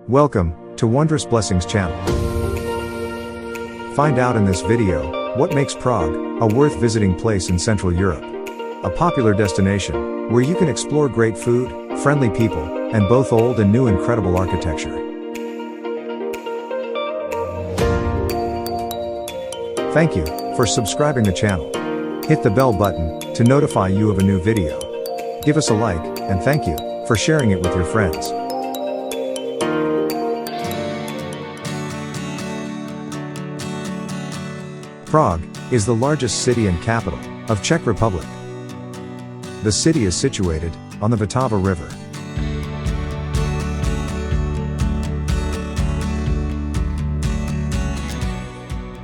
Welcome to Wondrous Blessings channel. Find out in this video what makes Prague a worth visiting place in Central Europe. A popular destination where you can explore great food, friendly people, and both old and new incredible architecture. Thank you for subscribing the channel. Hit the bell button to notify you of a new video. Give us a like, and thank you for sharing it with your friends. Prague is the largest city and capital of Czech Republic. The city is situated on the Vltava River.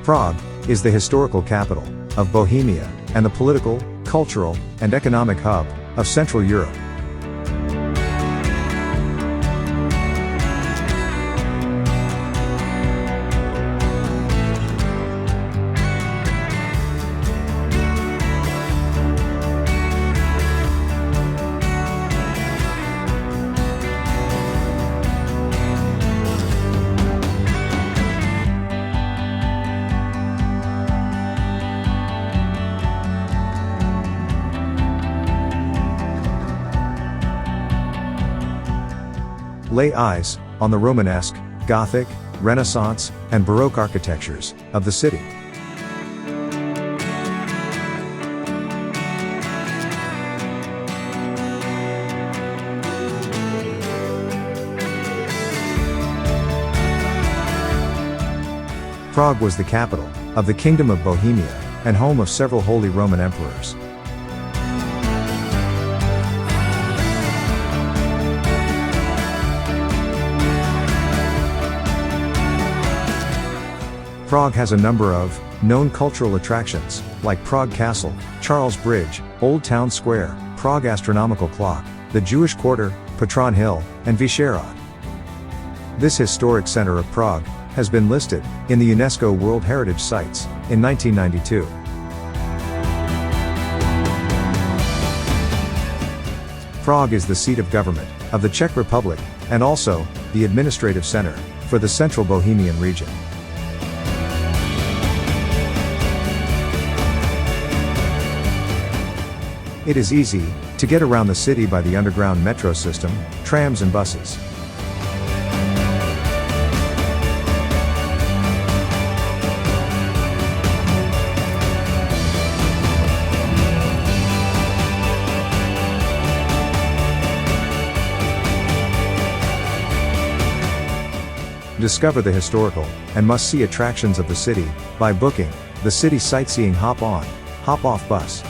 Prague is the historical capital of Bohemia and the political, cultural, and economic hub of Central Europe. Lay eyes on the Romanesque, Gothic, Renaissance, and Baroque architectures of the city. Prague was the capital of the Kingdom of Bohemia and home of several Holy Roman emperors. Prague has a number of known cultural attractions, like Prague Castle, Charles Bridge, Old Town Square, Prague Astronomical Clock, the Jewish Quarter, Patron Hill, and Vyšehrad. This historic center of Prague has been listed in the UNESCO World Heritage Sites in 1992. Prague is the seat of government of the Czech Republic and also the administrative center for the Central Bohemian region. It is easy to get around the city by the underground metro system, trams and buses. Discover the historical and must-see attractions of the city by booking the City Sightseeing Hop-On, Hop-Off bus.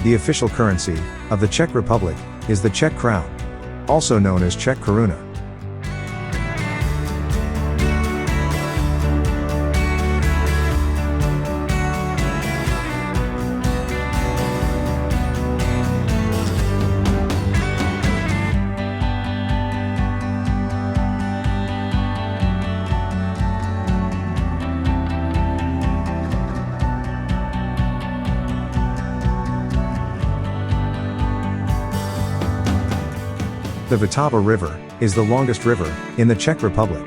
The official currency of the Czech Republic is the Czech crown, also known as Czech koruna. The Vltava River is the longest river in the Czech Republic.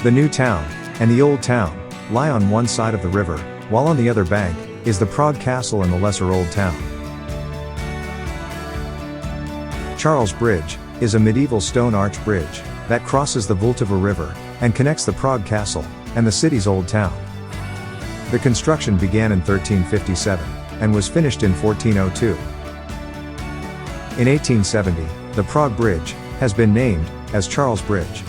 The New Town and the Old Town lie on one side of the river, while on the other bank is the Prague Castle and the Lesser Old Town. Charles Bridge is a medieval stone arch bridge that crosses the Vltava River and connects the Prague Castle and the city's Old Town. The construction began in 1357 and was finished in 1402. In 1870, the Prague Bridge has been named as Charles Bridge.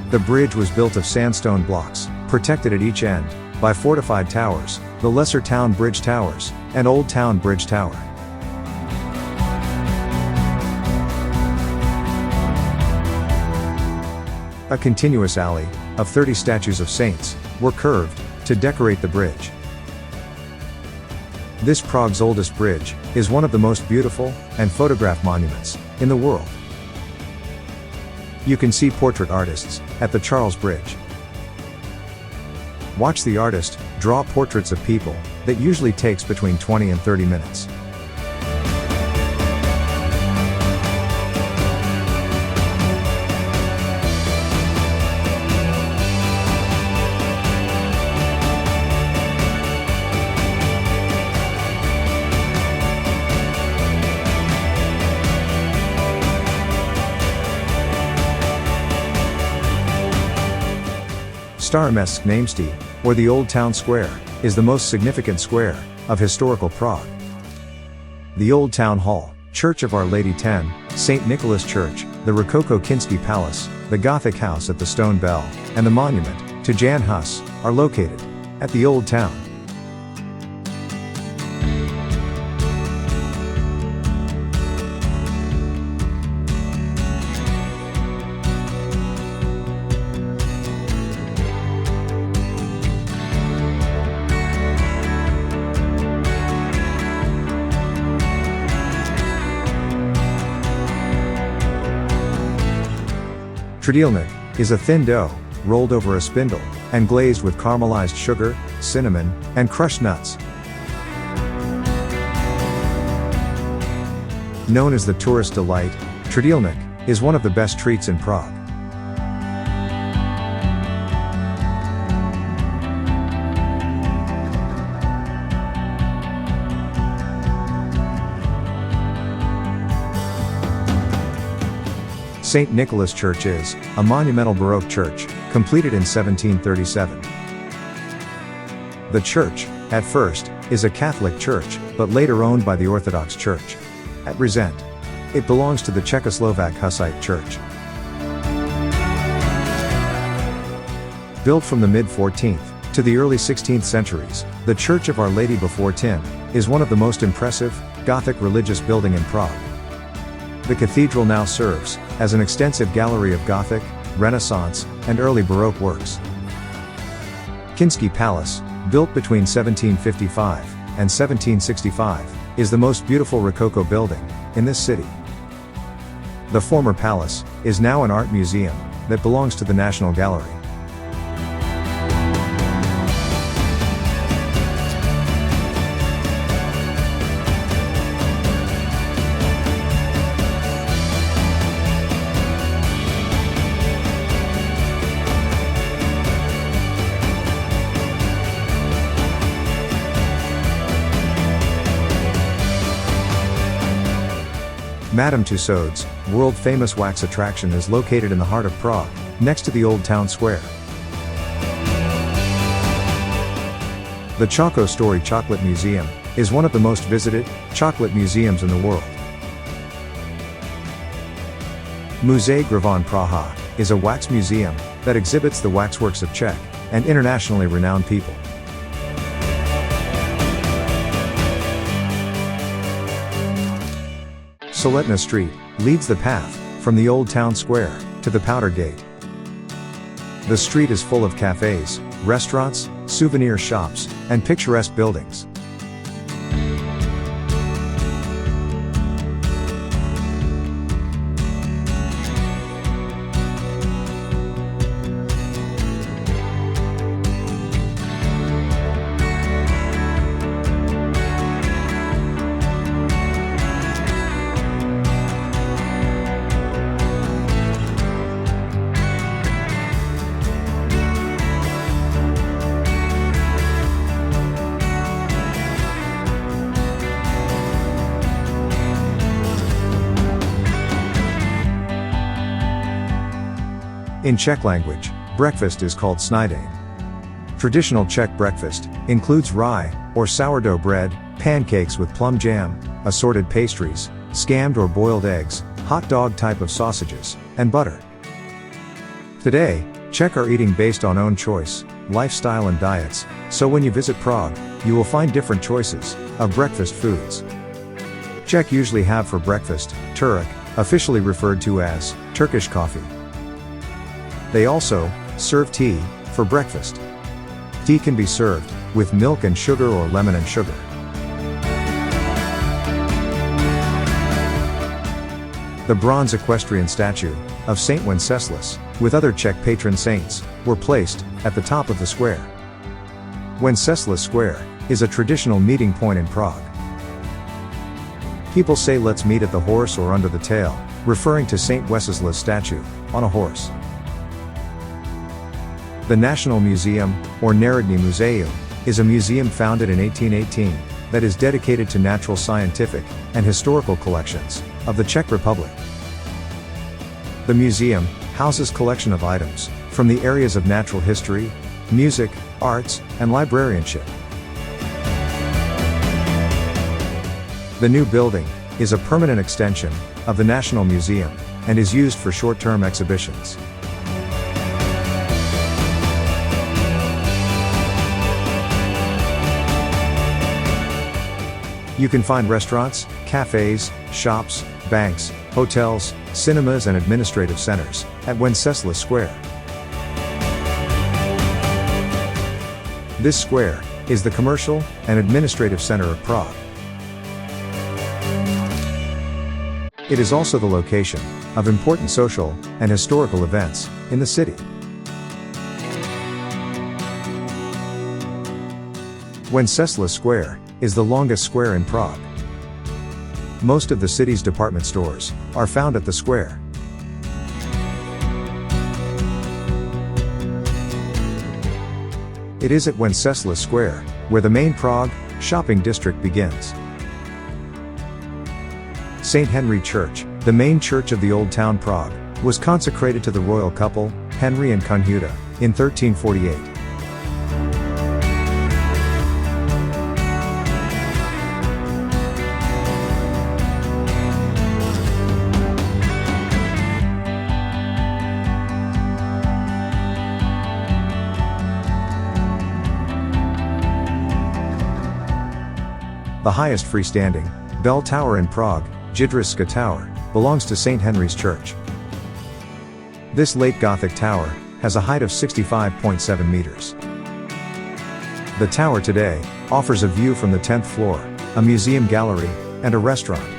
The bridge was built of sandstone blocks, protected at each end by fortified towers, the Lesser Town Bridge Towers, and Old Town Bridge Tower. A continuous alley of 30 statues of saints were curved to decorate the bridge. This Prague's oldest bridge is one of the most beautiful and photographed monuments in the world. You can see portrait artists at the Charles Bridge. Watch the artist draw portraits of people that usually takes between 20 and 30 minutes. Staromest's Namesty, or the Old Town Square, is the most significant square of historical Prague. The Old Town Hall, Church of Our Lady 10, St. Nicholas Church, the Rococo Kinsky Palace, the Gothic house at the Stone Bell, and the monument to Jan Hus are located at the Old Town. Tradielnik is a thin dough, rolled over a spindle, and glazed with caramelized sugar, cinnamon, and crushed nuts. Known as the tourist delight, Tradielnik is one of the best treats in Prague. St. Nicholas Church is a monumental Baroque church, completed in 1737. The church, at first, is a Catholic church, but later owned by the Orthodox Church at Rezent. It belongs to the Czechoslovak Hussite Church. Built from the mid-14th to the early 16th centuries, the Church of Our Lady Before Tin is one of the most impressive Gothic religious building in Prague. The cathedral now serves as an extensive gallery of Gothic, Renaissance, and early Baroque works. Kinsky Palace, built between 1755 and 1765, is the most beautiful Rococo building in this city. The former palace is now an art museum that belongs to the National Gallery. Madame Tussauds, world-famous wax attraction, is located in the heart of Prague, next to the Old Town Square. The Choco Story Chocolate Museum is one of the most visited chocolate museums in the world. Musée Gravan Praha is a wax museum that exhibits the waxworks of Czech and internationally renowned people. Soletna Street leads the path from the Old Town Square to the Powder Gate. The street is full of cafes, restaurants, souvenir shops, and picturesque buildings. In Czech language, breakfast is called snídaně. Traditional Czech breakfast includes rye or sourdough bread, pancakes with plum jam, assorted pastries, scammed or boiled eggs, hot dog type of sausages, and butter. Today, Czech are eating based on own choice, lifestyle and diets, so when you visit Prague, you will find different choices of breakfast foods. Czech usually have for breakfast, Turek, officially referred to as Turkish coffee. They also serve tea for breakfast. Tea can be served with milk and sugar or lemon and sugar. The bronze equestrian statue of Saint Wenceslas, with other Czech patron saints, were placed at the top of the square. Wenceslas Square is a traditional meeting point in Prague. People say let's meet at the horse or under the tail, referring to Saint Wenceslas statue on a horse. The National Museum, or Národní muzeum, is a museum founded in 1818 that is dedicated to natural, scientific, and historical collections of the Czech Republic. The museum houses collection of items from the areas of natural history, music, arts, and librarianship. The new building is a permanent extension of the National Museum and is used for short-term exhibitions. You can find restaurants, cafes, shops, banks, hotels, cinemas and administrative centers at Wenceslas Square. This square is the commercial and administrative center of Prague. It is also the location of important social and historical events in the city. Wenceslas Square is the longest square in Prague. Most of the city's department stores are found at the square. It is at Wenceslas Square where the main Prague shopping district begins. St. Henry Church, the main church of the Old Town Prague, was consecrated to the royal couple, Henry and Kunhuta, in 1348. The highest freestanding bell tower in Prague, Jidrická Tower, belongs to St. Henry's Church. This late Gothic tower has a height of 65.7 meters. The tower today offers a view from the 10th floor, a museum gallery, and a restaurant.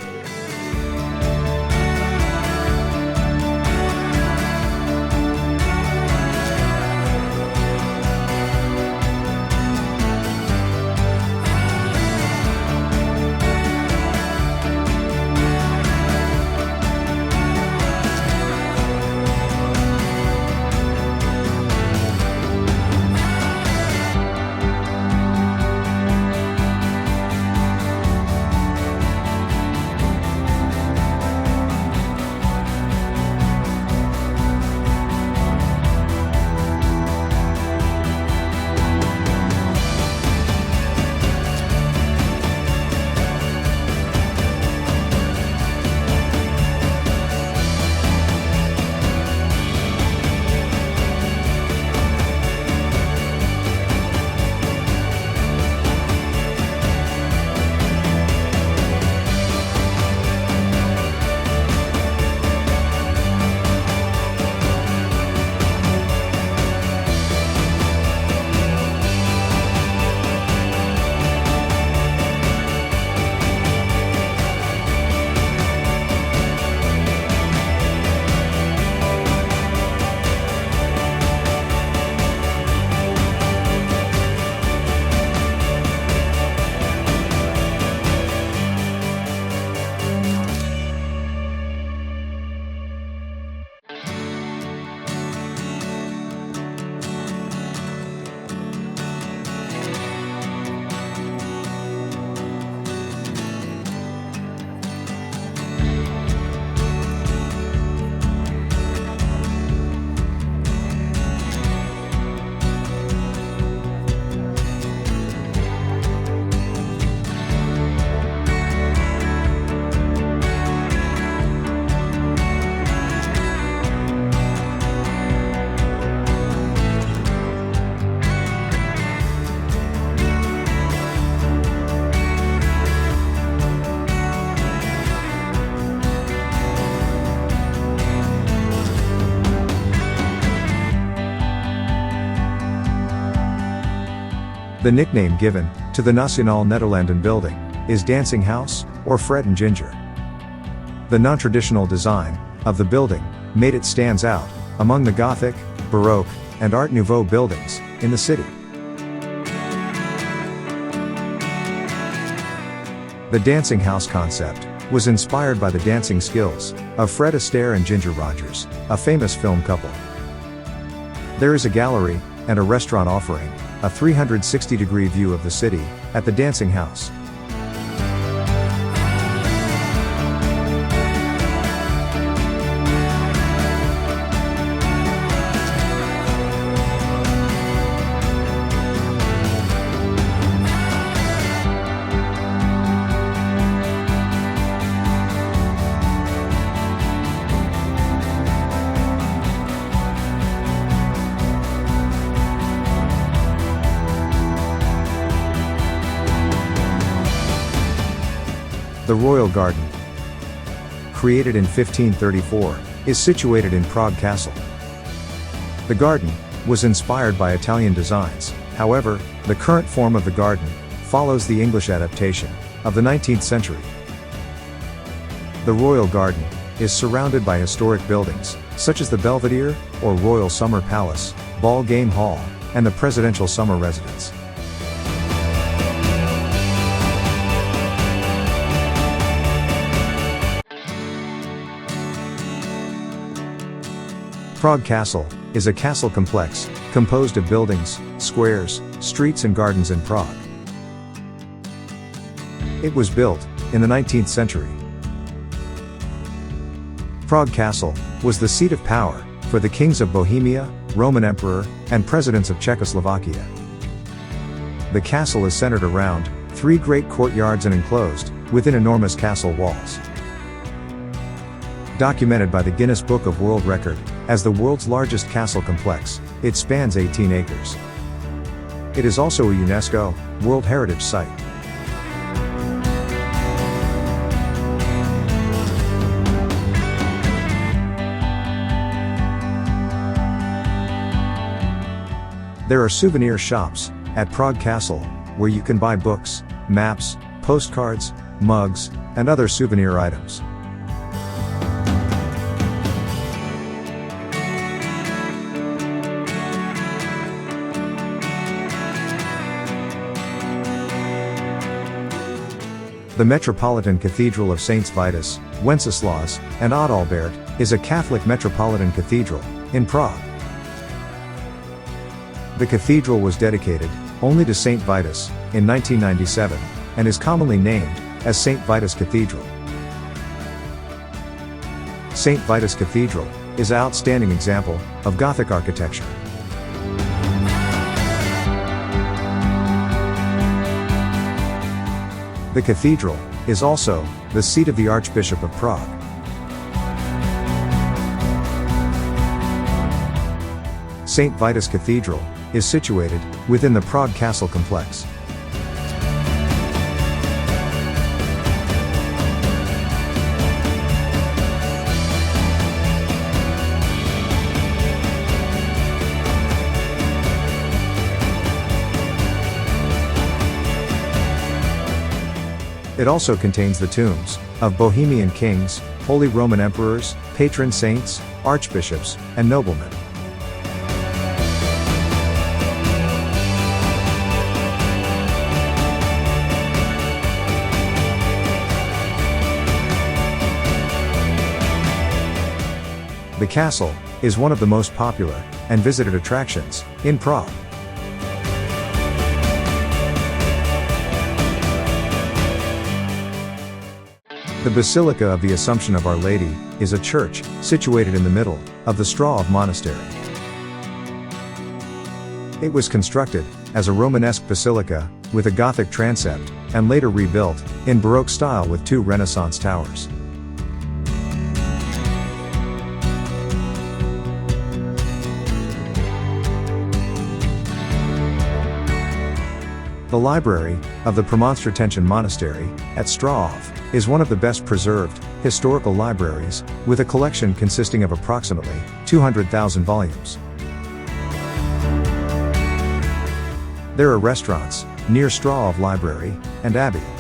The nickname given to the Nationale Nederlanden building is Dancing House or Fred and Ginger. The non-traditional design of the building made it stands out among the Gothic, Baroque, and Art Nouveau buildings in the city. The dancing house concept was inspired by the dancing skills of Fred Astaire and Ginger Rogers, a famous film couple. There is a gallery and a restaurant offering a 360-degree view of the city at the dancing house. The Royal Garden, created in 1534, is situated in Prague Castle. The garden was inspired by Italian designs, however, the current form of the garden follows the English adaptation of the 19th century. The Royal Garden is surrounded by historic buildings, such as the Belvedere, or Royal Summer Palace, Ball Game Hall, and the Presidential Summer Residence. Prague Castle is a castle complex composed of buildings, squares, streets and gardens in Prague. It was built in the 19th century. Prague Castle was the seat of power for the kings of Bohemia, Roman Emperor, and presidents of Czechoslovakia. The castle is centered around 3 great courtyards and enclosed within enormous castle walls. Documented by the Guinness Book of World Record as the world's largest castle complex, it spans 18 acres. It is also a UNESCO World Heritage Site. There are souvenir shops at Prague Castle where you can buy books, maps, postcards, mugs, and other souvenir items. The Metropolitan Cathedral of Saints Vitus, Wenceslas, and Adalbert is a Catholic metropolitan cathedral in Prague. The cathedral was dedicated only to Saint Vitus in 1997 and is commonly named as Saint Vitus Cathedral. Saint Vitus Cathedral is an outstanding example of Gothic architecture. The cathedral is also the seat of the Archbishop of Prague. St. Vitus Cathedral is situated within the Prague Castle complex. It also contains the tombs of Bohemian kings, Holy Roman emperors, patron saints, archbishops, and noblemen. The castle is one of the most popular and visited attractions in Prague. The Basilica of the Assumption of Our Lady is a church situated in the middle of the Straw Monastery. It was constructed as a Romanesque basilica with a Gothic transept and later rebuilt in Baroque style with 2 Renaissance towers. The library of the Premonstratensian Monastery at Strahov is one of the best preserved historical libraries, with a collection consisting of approximately 200,000 volumes. There are restaurants, near Straw of Library, and Abbey.